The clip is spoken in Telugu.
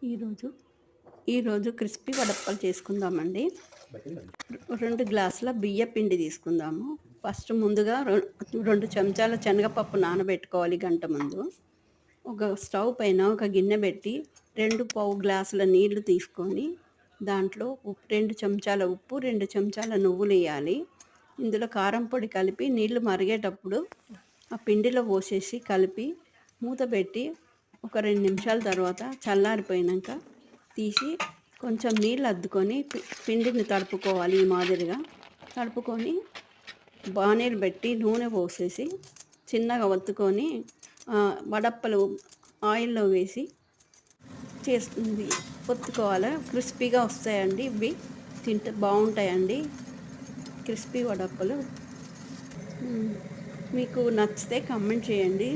ఈరోజు ఈరోజు క్రిస్పీ వడప్పలు చేసుకుందామండి. 2 గ్లాసుల బియ్య పిండి తీసుకుందాము. ఫస్ట్ ముందుగా 2 చెంచాల శనగపప్పు నానబెట్టుకోవాలి గంట ముందు. ఒక స్టవ్ పైన ఒక గిన్నె పెట్టి 2 పావు గ్లాసుల నీళ్లు తీసుకొని దాంట్లో 2 చెంచాల ఉప్పు, 2 చెంచాల నువ్వులు వేయాలి. ఇందులో కారం పొడి కలిపి నీళ్లు మరిగేటప్పుడు ఆ పిండిలో పోసేసి కలిపి మూత పెట్టి ఒక 2 నిమిషాల తర్వాత చల్లారిపోయినాక తీసి కొంచెం నీళ్ళు అద్దుకొని పిండిని తడుపుకోవాలి. ఈ మాదిరిగా తడుపుకొని బాణీలు పెట్టి నూనె పోసేసి చిన్నగా ఒత్తుకొని వడప్పలు ఆయిల్లో వేసి చేస్తుంది ఒత్తుకోవాలి. క్రిస్పీగా వస్తాయండి. ఇవి తింటే బాగుంటాయండి క్రిస్పీ వడప్పలు. మీకు నచ్చితే కామెంట్ చేయండి.